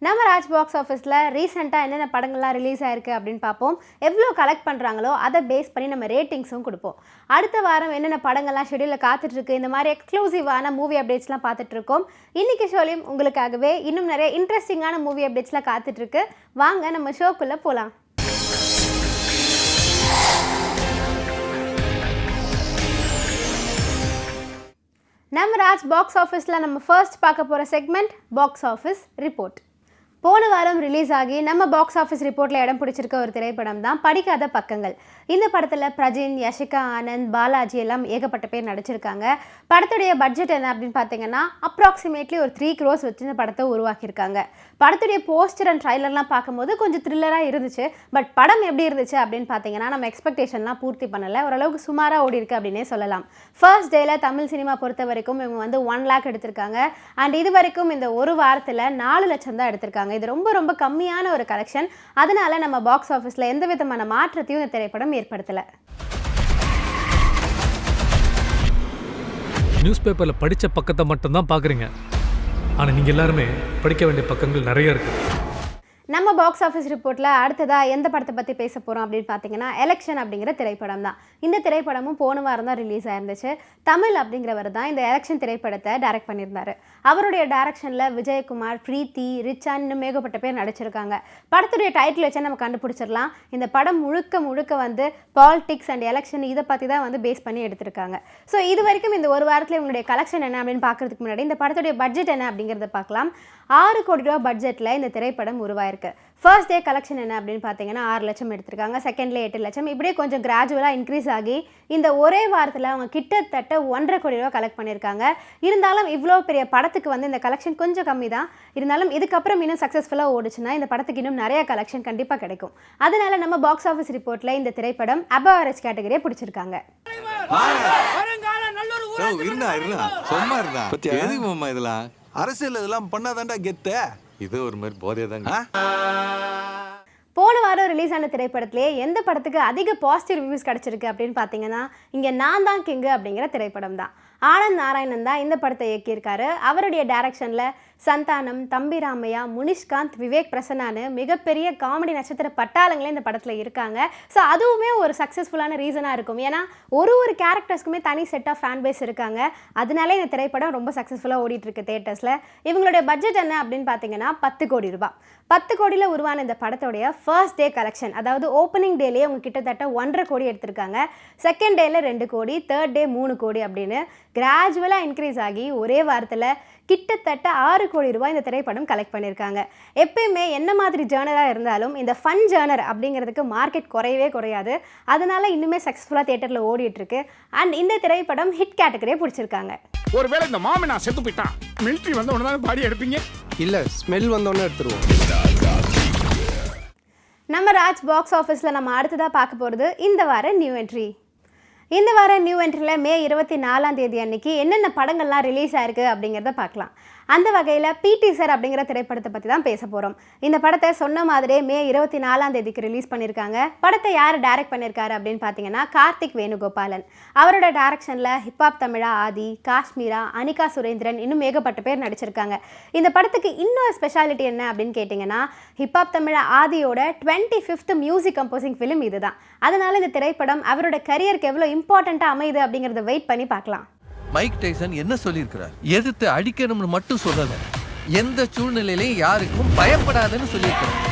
நம்ம ராஜ் பாக்ஸ் ஆஃபீஸில் ரீசெண்டாக என்னென்ன படங்கள்லாம் ரிலீஸ் ஆயிருக்கு அப்படின்னு பார்ப்போம். எவ்வளோ கலெக்ட் பண்ணுறாங்களோ அதை பேஸ் பண்ணி நம்ம ரேட்டிங்ஸும் கொடுப்போம். அடுத்த வாரம் என்னென்ன படங்கள்லாம் ஷெடியூலில் காத்துட்ருக்கு, இந்த மாதிரி எக்ஸ்க்ளூசிவான மூவி அப்டேட்ஸ்லாம் பார்த்துட்ருக்கோம். இன்றைக்கி ஷோலையும் உங்களுக்காகவே இன்னும் நிறைய இன்ட்ரெஸ்டிங்கான மூவி அப்டேட்ஸ்லாம் காத்துட்ருக்கு. வாங்க நம்ம ஷோக்குள்ளே போகலாம். நம்ம ராஜ் பாக்ஸ் ஆஃபீஸில் நம்ம ஃபர்ஸ்ட் பார்க்க போகிற செக்மெண்ட் பாக்ஸ் ஆஃபீஸ் ரிப்போர்ட். போன வாரம் ரிலீஸ் ஆகி நம்ம பாக்ஸ் ஆஃபீஸ் ரிப்போர்ட்டில் இடம் பிடிச்சிருக்க ஒரு திரைப்படம் தான் படிக்காத பக்கங்கள். இந்த படத்தில் பிரஜின், யஷிகா ஆனந்த், பாலாஜி எல்லாம் ஏகப்பட்ட பேர் நடிச்சிருக்காங்க. படத்துடைய பட்ஜெட் என்ன அப்படின்னு பார்த்தீங்கன்னா அப்ராக்சிமேட்லி ஒரு 3 crores வச்சு இந்த படத்தை உருவாக்கியிருக்காங்க. படத்துடைய போஸ்டர் அண்ட் ட்ரைலர்லாம் பார்க்கும்போது கொஞ்சம் த்ரில்லராக இருந்துச்சு. பட் படம் எப்படி இருந்துச்சு அப்படின்னு பார்த்தீங்கன்னா நம்ம எக்ஸ்பெக்டேஷன்லாம் பூர்த்தி பண்ணலை, ஓரளவுக்கு சுமாராக ஓடி இருக்கு அப்படின்னே சொல்லலாம். ஃபர்ஸ்ட் டேல தமிழ் சினிமா பொறுத்த வரைக்கும் இவங்க வந்து 1 lakh எடுத்திருக்காங்க. அண்ட் இது வரைக்கும் இந்த ஒரு வாரத்தில் 4 லட்சம் தான் எடுத்திருக்காங்க. இது ரொம்ப ரொம்ப கம்மியான ஒரு கலெக்ஷன். அதனால நம்ம பாக்ஸ் ஆஃபீஸில் எந்த விதமான மாற்றத்தையும் இந்த திரைப்படம் ஏற்படுத்தலை. நியூஸ் பேப்பரில் படித்த பக்கத்தை மட்டும்தான் பார்க்குறீங்க, ஆனால் நீங்கள் எல்லாருமே படிக்க வேண்டிய பக்கங்கள் நிறைய இருக்குது. நம்ம பாக்ஸ் ஆஃபீஸ் ரிப்போர்ட்டில் அடுத்ததாக எந்த படத்தை பற்றி பேச போகிறோம் அப்படின்னு பார்த்தீங்கன்னா எலெக்ஷன் அப்படிங்கிற திரைப்படம் தான். இந்த திரைப்படமும் போன வாரம் தான் ரிலீஸ் ஆயிருந்துச்சு. தமிழ் அப்படிங்கிறவர் தான் இந்த எலெக்ஷன் திரைப்படத்தை டைரக்ட் பண்ணியிருந்தார். அவருடைய டைரக்ஷனில் விஜயகுமார், பிரீத்தி, ரிச்சான் இன்னும் ஏகப்பட்ட பேர் நடிச்சிருக்காங்க. படத்துடைய டைட்டில் வச்சு நம்ம கண்டுபிடிச்சிடலாம். இந்த படம் முழுக்க வந்து பாலிடிக்ஸ் அண்ட் எலெக்ஷன் இதை பற்றி தான் வந்து பேஸ் பண்ணி எடுத்திருக்காங்க. ஸோ இது வரைக்கும் இந்த ஒரு வாரத்தில் இவங்களுடைய கலெக்ஷன் என்ன அப்படின்னு பார்க்குறதுக்கு முன்னாடி இந்த படத்துடைய பட்ஜெட் என்ன அப்படிங்கிறத பார்க்கலாம். 6 கோடி ரூபா பட்ஜெட்டில் இந்த திரைப்படம் உருவாயிருக்கு. ஃபர்ஸ்ட் டே கலெக்ஷன் என்ன அப்படின்னு பார்த்தீங்கன்னா 6 லட்சம் எடுத்திருக்காங்க. செகண்ட்ல 8 லட்சம், இப்படியே கொஞ்சம் கிராஜுவலாக இன்க்ரீஸ் ஆகி இந்த ஒரே வாரத்தில் அவங்க கிட்டத்தட்ட 1.5 கோடி ரூபா கலெக்ட் பண்ணியிருக்காங்க. இருந்தாலும் இவ்வளோ பெரிய படத்துக்கு வந்து இந்த கலெக்ஷன் கொஞ்சம் கம்மி தான். இருந்தாலும் இதுக்கப்புறம் இன்னும் சக்ஸஸ்ஃபுல்லாக ஓடுச்சுன்னா இந்த படத்துக்கு இன்னும் நிறைய கலெக்ஷன் கண்டிப்பாக கிடைக்கும். அதனால நம்ம பாக்ஸ் ஆஃபீஸ் ரிப்போர்ட்டில் இந்த திரைப்படம் அபவ் ஆவரேஜ் கேட்டகரியை பிடிச்சிருக்காங்க. அரசியல் இதெல்லாம் பண்ணாதான்டா கெத்த. இது ஒரு மாதிரி போதேதாங்க. போன வாரம் ரிலீஸ் ஆன திரைப்படத்திலே எந்த படத்துக்கு அதிக பாசிட்டிவ் ரிவ்யூஸ் கிடச்சிருக்கு அப்படின்னு பார்த்தீங்கன்னா இங்கே நான் தான் கிங்கு அப்படிங்கிற திரைப்படம் தான். ஆனந்த் நாராயணன் தான் இந்த படத்தை இயக்கியிருக்காரு. அவருடைய டைரக்ஷனில் சந்தானம், தம்பி ராமையா, முனிஷ்காந்த், விவேக் பிரசன்னான்னு மிகப்பெரிய காமெடி நட்சத்திர பட்டாளங்களே இந்த படத்தில் இருக்காங்க. ஸோ அதுவுமே ஒரு சக்ஸஸ்ஃபுல்லான ரீசனாக இருக்கும். ஏன்னா ஒரு கேரக்டர்ஸ்க்குமே தனி செட் ஆஃப் ஃபேன் பேஸ் இருக்காங்க. அதனாலே இந்த திரைப்படம் ரொம்ப சக்ஸஸ்ஃபுல்லாக ஓடிட்டுருக்கு தேட்டர்ஸில். இவங்களுடைய பட்ஜெட் என்ன அப்படின்னு பார்த்தீங்கன்னா 10 கோடி ரூபாய். 10 கோடியில் உருவான இந்த படத்தோடைய ஃபர்ஸ்ட் டே கலெக்ஷன், அதாவது ஓப்பனிங் டேலேயே அவங்க கிட்டத்தட்ட 1.5 கோடி எடுத்திருக்காங்க. செகண்ட் டேல 2 கோடி, தேர்ட் டே 3 கோடி அப்படின்னு கிராஜுவலாக இன்க்ரீஸ் ஆகி ஒரே வாரத்தில் கிட்டத்தட்ட 6 கோடி ரூபாய் இந்த திரைப்படம் கலெக்ட் பண்ணியிருக்காங்க. எப்பயுமே என்ன மாதிரி ஜேர்னராக இருந்தாலும் இந்த ஃபன் ஜேர்னர் அப்படிங்கிறதுக்கு மார்க்கெட் குறையவே குறையாது. அதனால இன்னுமே சக்ஸஸ்ஃபுல்லாக தியேட்டரில் ஓடிட்டுருக்கு. அண்ட் இந்த திரைப்படம் ஹிட் கேட்டகரியை பிடிச்சிருக்காங்க. ஒருவேளை இந்த மாமனா செத்து போயிட்டான், மிலிட்டரி வந்த உடனே தான் பாடி எடுப்பீங்க? இல்லை, ஸ்மெல் வந்த உடனே எடுத்துருவோம். நம்ம ராஜ் பாக்ஸ் ஆஃபீஸில் நம்ம அடுத்ததாக பார்க்க போகிறது இந்த வார நியூ என்ட்ரி. இந்த வார நியூ என்ட்ரியில் மே 24ஆம் தேதி அன்னைக்கு என்னென்ன படங்கள்லாம் ரிலீஸ் ஆயிருக்கு அப்படிங்கிறத பார்க்கலாம். அந்த வகையில் பிடி சார் அப்படிங்கிற திரைப்படத்தை பற்றி தான் பேச போகிறோம். இந்த படத்தை சொன்ன மாதிரியே மே 24ஆம் தேதிக்கு ரிலீஸ் பண்ணியிருக்காங்க. படத்தை யார் டைரக்ட் பண்ணியிருக்காரு அப்படின்னு பார்த்தீங்கன்னா கார்த்திக் வேணுகோபாலன். அவரோட டைரக்ஷனில் ஹிப்ஹாப் தமிழா ஆதி, காஷ்மீரா, அனிகா சுரேந்திரன் இன்னும் ஏகப்பட்ட பேர் நடிச்சிருக்காங்க. இந்த படத்துக்கு இன்னொரு ஸ்பெஷாலிட்டி என்ன அப்படின்னு கேட்டிங்கன்னா ஹிப்ஹாப் தமிழா ஆதியோட 25th மியூசிக் கம்போசிங் ஃபிலிம் இதுதான். அதனால இந்த திரைப்படம் அவரோட கரியருக்கு எவ்வளோ இம்பார்ட்டண்ட்டாக அமையுது அப்படிங்கிறத வெயிட் பண்ணி பார்க்கலாம். மைக் டைசன் என்ன சொல்லியிருக்கிறார்? எதிர்த்து அடிக்கணும்னு மட்டும் சொல்லல, எந்த சூழ்நிலையிலையும் யாருக்கும் பயப்படாதுன்னு சொல்லியிருக்கிறார்.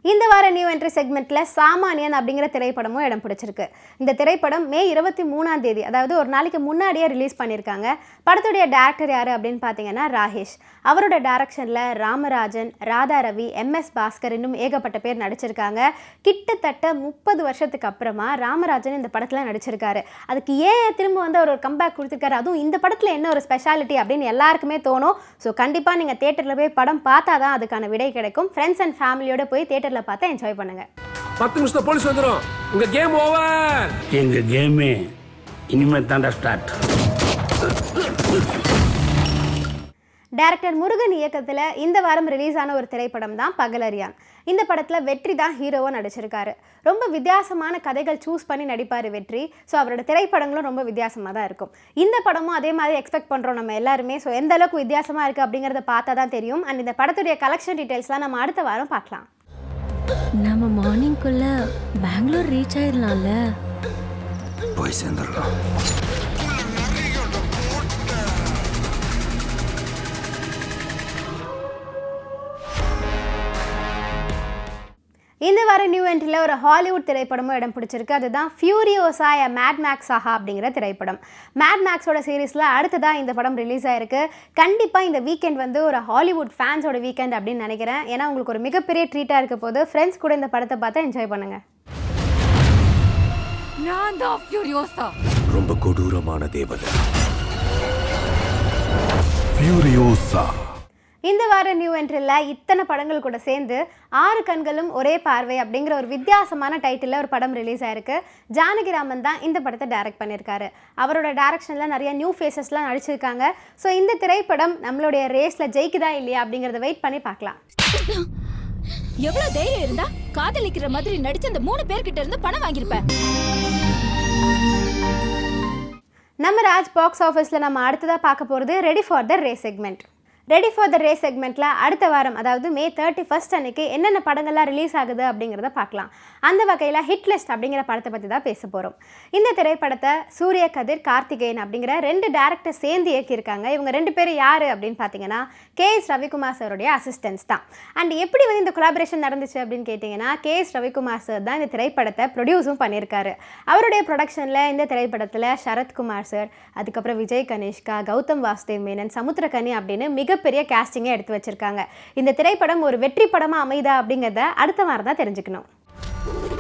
இந்த வார நியூ என்ட்ரி செக்மெண்ட்டில் சாமானியன் அப்படிங்கிற திரைப்படமும் இடம் பிடிச்சிருக்கு. இந்த திரைப்படம் மே 23ஆம் தேதி, அதாவது ஒரு நாளைக்கு முன்னாடியே ரிலீஸ் பண்ணியிருக்காங்க. படத்துடைய டேரக்டர் யார் அப்படின்னு பார்த்தீங்கன்னா ராகேஷ். அவரோட டைரக்ஷனில் ராமராஜன், ராதா ரவி, MS பாஸ்கர் இன்னும் ஏகப்பட்ட பேர் நடிச்சிருக்காங்க. கிட்டத்தட்ட 30 வருஷத்துக்கு அப்புறமா ராமராஜன் இந்த படத்தில் நடிச்சிருக்காரு. அதுக்கு ஏன் திரும்ப வந்து அவர் ஒரு கம்பேக் கொடுத்துருக்காரு, அதுவும் இந்த படத்தில் என்ன ஒரு ஸ்பெஷாலிட்டி அப்படின்னு எல்லாருக்குமே தோணும். ஸோ கண்டிப்பாக நீங்கள் தேட்டரில் போய் படம் பார்த்தா தான் அதுக்கான விடை கிடைக்கும். ஃப்ரெண்ட்ஸ் அண்ட் ஃபேமிலியோட போய் தேட்டரில் பார்த்து என்ஜாய் பண்ணுங்க. 10 நிமிஷத்துல போலீஸ் வந்துரும். உங்க கேம் ஓவர். எங்க கேமே இனிமே தான்டா ஸ்டார்ட். டைரக்டர் முருகன் இயக்கத்தில் இந்த வாரம் ரிலீஸ் ஆன ஒரு திரைப்படம் தான் பகலரியான். இந்த படத்தில் வெற்றி தான் ஹீரோவாக நடிச்சிருக்காரு. ரொம்ப வித்தியாசமான கதைகள் சூஸ் பண்ணி நடிப்பார் வெற்றி. ஸோ அவரோட திரைப்படங்களும் ரொம்ப வித்தியாசமாக தான் இருக்கும். இந்த படமும் அதே மாதிரி எக்ஸ்பெக்ட் பண்ணுறோம் நம்ம எல்லாருமே. ஸோ எந்த அளவுக்கு வித்தியாசமாக இருக்குது அப்படிங்கிறத பார்த்தா தான் தெரியும். அண்ட் இந்த படத்துடைய கலெக்ஷன் டீட்டெயில்ஸ்லாம் நம்ம அடுத்த வாரம் பார்க்கலாம். நம்ம மார்னிங்குள்ள பெங்களூர் ரீச் ஆயிடலாம்ல. போய் சேர்ந்துடலாம். இந்த வார நியூ என்ட்ரியில் ஒரு ஹாலிவுட் திரைப்படமும் இடம் பிடிச்சிருக்கு. அதுதான் ஃபியூரியோசா மேட் மேக்ஸ் ஆஹா அப்படிங்கிற திரைப்படம். மேட் மேக்ஸோட சீரீஸில் அடுத்ததாக இந்த படம் ரிலீஸ் ஆயிருக்கு. கண்டிப்பாக இந்த வீக்கெண்ட் வந்து ஒரு ஹாலிவுட் ஃபேன்ஸோட வீக்கெண்ட் அப்படின்னு நினைக்கிறேன். ஏன்னா உங்களுக்கு ஒரு மிகப்பெரிய ட்ரீட்டாக இருக்க போது ஃப்ரெண்ட்ஸ் கூட இந்த படத்தை பார்த்து என்ஜாய் பண்ணுங்கள். நான் தான் ஃபியூரியோசா. ரொம்ப கொடூரமான தேவதை ஃபியூரியோசா. இந்த வார நியூ என்ட்ரியில் இத்தனை படங்கள் கூட சேர்ந்து 6 கண்களும் ஒரே பார்வை அப்படிங்கிற ஒரு வித்தியாசமான டைட்டிலில் ஒரு படம் ரிலீஸ் ஆயிருக்கு. ஜானகிராமன் தான் இந்த படத்தை டைரக்ட் பண்ணியிருக்காரு. அவரோட டைரக்ஷனில் நிறைய நியூ ஃபேஸஸ்லாம் நடிச்சிருக்காங்க. ஸோ இந்த திரைப்படம் நம்மளுடைய ரேஸில் ஜெயிக்குதா இல்லையா அப்படிங்கிறத வெயிட் பண்ணி பார்க்கலாம். எவ்வளவு தைரியம் இருந்தா காதலிக்கிற மாதிரி நடிச்ச அந்த 3 பேர்கிட்ட இருந்து பணம் வாங்கியிருப்பேன். நம்ம ராஜ் பாக்ஸ் ஆஃபீஸில் நம்ம அடுத்ததாக பார்க்க போகிறது ready for the race segment. Ready for the race செக்மெண்ட்டில் அடுத்த வாரம் அதாவது May 31 அன்னைக்கு என்னென்ன படங்கள்லாம் ரிலீஸ் ஆகுது அப்படிங்கிறத பார்க்கலாம். அந்த வகையில் ஹிட் லிஸ்ட் அப்படிங்கிற படத்தை பற்றி தான் பேச போகிறோம். இந்த திரைப்படத்தை சூரிய கதிர், கார்த்திகேயன் அப்படிங்கிற 2 டேரக்டர் சேர்ந்து இயக்கியிருக்காங்க. இவங்க 2 பேர் யார் அப்படின்னு பார்த்தீங்கன்னா KS ரவிக்குமார் சாருடைய அசிஸ்டன்ஸ் தான். அண்ட் எப்படி வந்து இந்த கொலாபரேஷன் நடந்துச்சு அப்படின்னு கேட்டிங்கன்னா KS ரவிக்குமார் சார் தான் இந்த திரைப்படத்தை ப்ரொடியூஸும் பண்ணியிருக்காரு. அவருடைய ப்ரொடக்ஷனில் இந்த திரைப்படத்தில் சரத்குமார் சார், அதுக்கப்புறம் விஜய் கணேஷ்கா, கௌதம் வாசுதேவ் மேனன், சமுத்திரகனி அப்படின்னு பெரிய கேஸ்டிங்கை எடுத்து வச்சிருக்காங்க. இந்த திரைப்படம் ஒரு வெற்றி படமா அமைதா அப்படிங்கறத அடுத்த வாரம் தான் தெரிஞ்சுக்கணும்.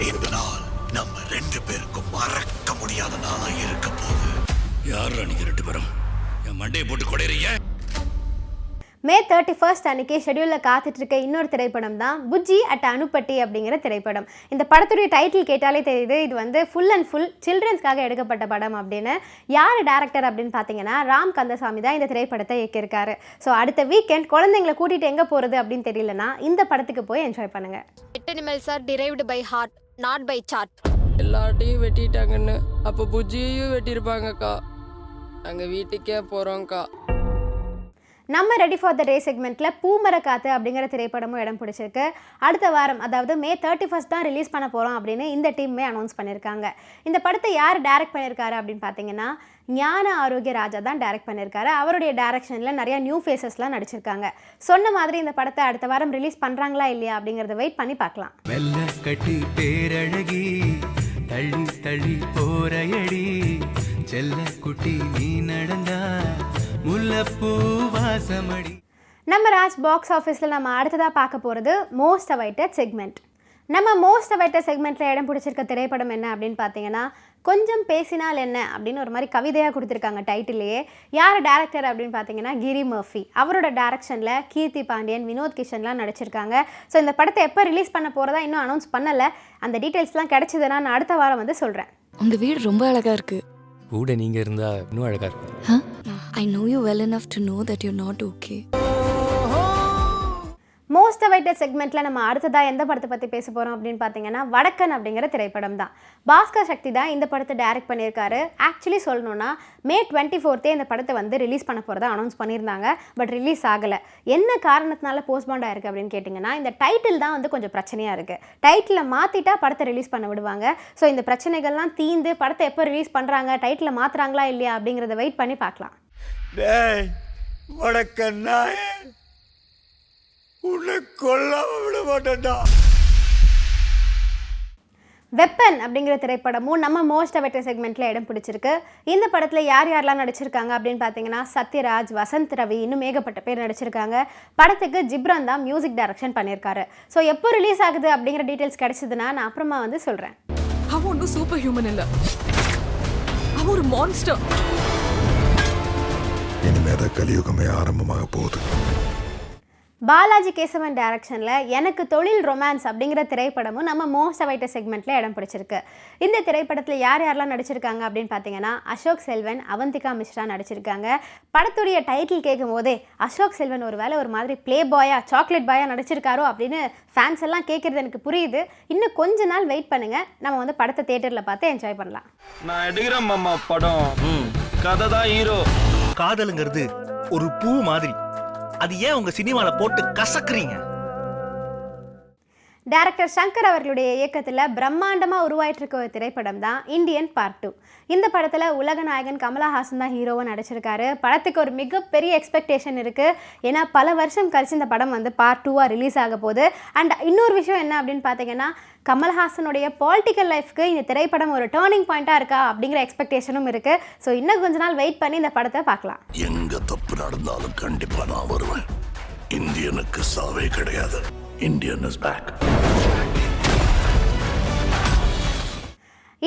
இந்த நாள் நம்ம 2 பேருக்கும் மறக்க முடியாத நாளா இருக்க போகுது. யார் நீங்க 2 பேரும் என் மண்டையை போட்டு கொடைறீங்க? May 31 அன்னைக்கு ஷெட்யூலில் காத்துட்டு இருக்க இன்னொரு திரைப்படம் தான் புஜ்ஜி அட் அனுப்பட்டி அப்படிங்கிற திரைப்படம். இந்த படத்துடைய டைட்டில் கேட்டாலே தெரியுது இது வந்து ஃபுல் அண்ட் ஃபுல் சில்ட்ரன்ஸ்க்காக எடுக்கப்பட்ட படம் அப்படின்னு. யார் டேரக்டர் அப்படின்னு பார்த்தீங்கன்னா ராம் கந்தசாமி தான் இந்த திரைப்படத்தை இயக்கியிருக்காரு. ஸோ அடுத்த வீக்கெண்ட் குழந்தைங்களை கூட்டிகிட்டு எங்கே போகிறது அப்படின்னு தெரியலனா இந்த படத்துக்கு போய் என்ஜாய் பண்ணுங்கள். Pet animals are derived by heart, not by chart. எல்லாட்டையும் வெட்டிட்டாங்கன்னு அப்போ புஜ்ஜியையும் வெட்டியிருப்பாங்கக்கா. நாங்கள் வீட்டுக்கே போகிறோம்க்கா. நம்ம ரெடி ஃபார் த ரேஸ் செக்மெண்ட்டில் பூமர காத்து அப்படிங்கிற திரைப்படமும் இடம் பிடிச்சிருக்கு. அடுத்த வாரம் அதாவது May 31 தான் ரிலீஸ் பண்ண போகிறோம் அப்படின்னு இந்த டீமே அனௌன்ஸ் பண்ணியிருக்காங்க. இந்த படத்தை யார் டைரக்ட் பண்ணியிருக்காரு அப்படின்னு பார்த்தீங்கன்னா ஞான ஆரோக்கிய ராஜா தான் டைரக்ட் பண்ணியிருக்காரு. அவருடைய டைரக்ஷனில் நிறையா நியூ ஃபேஸஸ்லாம் நடிச்சிருக்காங்க. சொன்ன மாதிரி இந்த படத்தை அடுத்த வாரம் ரிலீஸ் பண்ணுறாங்களா இல்லையா அப்படிங்கிறத வெயிட் பண்ணி பார்க்கலாம். வெள்ளக்கட்டி பேரழகி தள்ளி தள்ளி போரையடி செல்ல குட்டி நீ நடந்தா முல்லப்பூ வாசமடி. நம்ம ராஜ் பாக்ஸ் ஆஃபீஸில் நம்ம அடுத்ததாக பார்க்க போகிறது மோஸ்ட் அவைட்டட் செக்மெண்ட். நம்ம மோஸ்ட் அவைட்டட் செக்மெண்ட்டில் இடம் பிடிச்சிருக்க திரைப்படம் என்ன அப்படின்னு பார்த்தீங்கன்னா கொஞ்சம் பேசினால் என்ன அப்படின்னு ஒரு மாதிரி கவிதையாக கொடுத்துருக்காங்க டைட்டிலேயே. யார் டேரக்டர் அப்படின்னு பார்த்தீங்கன்னா கிரி மர்ஃபி. அவரோட டேரக்ஷனில் கீர்த்தி பாண்டியன், வினோத் கிஷன்லாம் நடிச்சிருக்காங்க. ஸோ இந்த படத்தை எப்போ ரிலீஸ் பண்ண போகிறதா இன்னும் அனௌன்ஸ் பண்ணலை. அந்த டீட்டெயில்ஸ்லாம் கிடைச்சதுன்னா நான் அடுத்த வாரம் வந்து சொல்கிறேன். உங்கள் வீடு ரொம்ப அழகாக இருக்குது. கூட நீங்க இருந்தா இன்னும் அழகா இருக்கும். I know you well enough to know that you're not okay. Most awaited செக்மெண்ட்டில் நம்ம அடுத்ததாக எந்த படத்தை பற்றி பேச போகிறோம் அப்படின்னு பார்த்தீங்கன்னா வடக்கன் அப்படிங்கிற திரைப்படம் தான். பாஸ்கர் சக்தி தான் இந்த படத்தை டைரக்ட் பண்ணியிருக்காரு. ஆக்சுவலி சொல்லணுன்னா May 24 இந்த படத்தை வந்து ரிலீஸ் பண்ண போகிறதா அனௌன்ஸ் பண்ணியிருந்தாங்க. பட் ரிலீஸ் ஆகலை. என்ன காரணத்தினால போஸ்ட்பாண்ட் ஆயிருக்கு அப்படின்னு கேட்டிங்கன்னா இந்த டைட்டில் தான் வந்து கொஞ்சம் பிரச்சனையாக இருக்குது. டைட்டிலை மாற்றிட்டா படத்தை ரிலீஸ் பண்ண விடுவாங்க. ஸோ இந்த பிரச்சனைகள்லாம் தீர்ந்து படத்தை எப்போ ரிலீஸ் பண்ணுறாங்க, டைட்டிலை மாற்றுறாங்களா இல்லையா அப்படிங்கிறத வெயிட் பண்ணி பார்க்கலாம். வடக்கன் உன்னை கொல்லாம விட மாட்டேன்டா. வெப்பன் அப்படிங்கிற திரைப்படமும் நம்ம மோஸ்ட் அவைட்டட் செக்மெண்ட்டில் இடம் பிடிச்சிருக்கு. இந்த படத்தில் யார் யாரெல்லாம் நடிச்சிருக்காங்க அப்படின்னு பார்த்தீங்கன்னா சத்யராஜ், வசந்த் ரவி, இன்னும் ஏகப்பட்ட பேர் நடிச்சிருக்காங்க. படத்துக்கு ஜிப்ரான் தான் மியூசிக் டைரக்ஷன் பண்ணியிருக்காரு. ஸோ எப்போ ரிலீஸ் ஆகுது அப்படிங்கிற டீட்டெயில்ஸ் கிடைச்சதுன்னா நான் அப்புறமா வந்து சொல்கிறேன். அவன் ஒன்றும் சூப்பர் ஹியூமன் இல்லை, அவன் ஒரு மான்ஸ்டர். இனிமேதான் கலியுகமே ஆரம்பமாக போகுது. பாலாஜி கேசவன் டைரக்ஷனில் எனக்கு தொழில் ரொமான்ஸ் அப்படிங்கிற திரைப்படமும் நம்ம மோஸ்ட் அவைட்டட் செக்மெண்ட்டில் இடம் பிடிச்சிருக்கு. இந்த திரைப்படத்தில் யார் யாரெல்லாம் நடிச்சிருக்காங்க அப்படின்னு பார்த்தீங்கன்னா அசோக் செல்வன், அவந்திகா மிஸ்ரா நடிச்சிருக்காங்க. படத்துடைய டைட்டில் கேட்கும் போதே அசோக் செல்வன் ஒரு வேளை ஒரு மாதிரி ப்ளே பாயா, சாக்லேட் பாயா நடிச்சிருக்காரோ அப்படின்னு ஃபேன்ஸ் எல்லாம் கேட்குறது எனக்கு புரியுது. இன்னும் கொஞ்ச நாள் வெயிட் பண்ணுங்கள், நம்ம வந்து படத்தை தியேட்டரில் பார்த்து என்ஜாய் பண்ணலாம். நான் எடுக்கிறேன் மாமா படம், கதை தான் ஹீரோ. காதலுங்கிறது ஒரு பூ மாதிரி, அது ஏன் உங்க சினிமால போட்டு கசக்குறீங்க? டைரக்டர் சங்கர் அவர்களுடைய இயக்கத்தில் பிரம்மாண்டமாக உருவாயிட்டு இருக்க ஒரு திரைப்படம் தான் இந்தியன் பார்ட் 2. இந்த படத்தில் உலக நாயகன் கமலஹாசன் தான் ஹீரோவாக நடிச்சிருக்காரு. படத்துக்கு ஒரு மிகப்பெரிய எக்ஸ்பெக்டேஷன் இருக்குது. ஏன்னா பல வருஷம் கழிச்சு இந்த படம் வந்து பார்ட் 2 ரிலீஸ் ஆக போகுது. அண்ட் இன்னொரு விஷயம் என்ன அப்படின்னு பார்த்தீங்கன்னா, கமல்ஹாசனுடைய பொலிட்டிக்கல் லைஃப்க்கு இந்த திரைப்படம் ஒரு டேர்னிங் பாயிண்ட்டாக இருக்கா அப்படிங்கிற எக்ஸ்பெக்டேஷனும் இருக்குது. ஸோ இன்னும் கொஞ்ச நாள் வெயிட் பண்ணி இந்த படத்தை பார்க்கலாம். எங்க தப்பு நடந்தாலும் கண்டிப்பா நான் வருவேன். இந்தியனுக்கு சாவே கிடையாது. Indian is back.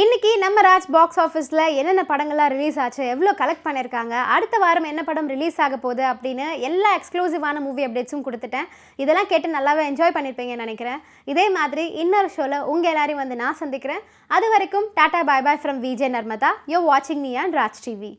இன்னைக்கு நம்ம ராஜ் பாக்ஸ் ஆஃபீஸில் என்னென்ன படங்கள்லாம் ரிலீஸ் ஆச்சு, எவ்வளோ கலெக்ட் பண்ணியிருக்காங்க, அடுத்த வாரம் என்ன படம் ரிலீஸ் ஆக போகுது அப்படின்னு எல்லா எக்ஸ்க்ளூசிவான மூவி அப்டேட்ஸும் கொடுத்துட்டேன். இதெல்லாம் கேட்டு நல்லாவே என்ஜாய் பண்ணியிருப்பீங்கன்னு நினைக்கிறேன். இதே மாதிரி இன்னொரு ஷோவில் உங்கள் எல்லாரையும் வந்து நான் சந்திக்கிறேன். அது வரைக்கும் tata bye bye from VJ Narmada. You வாட்சிங் மீ ஆன் ராஜ் டிவி.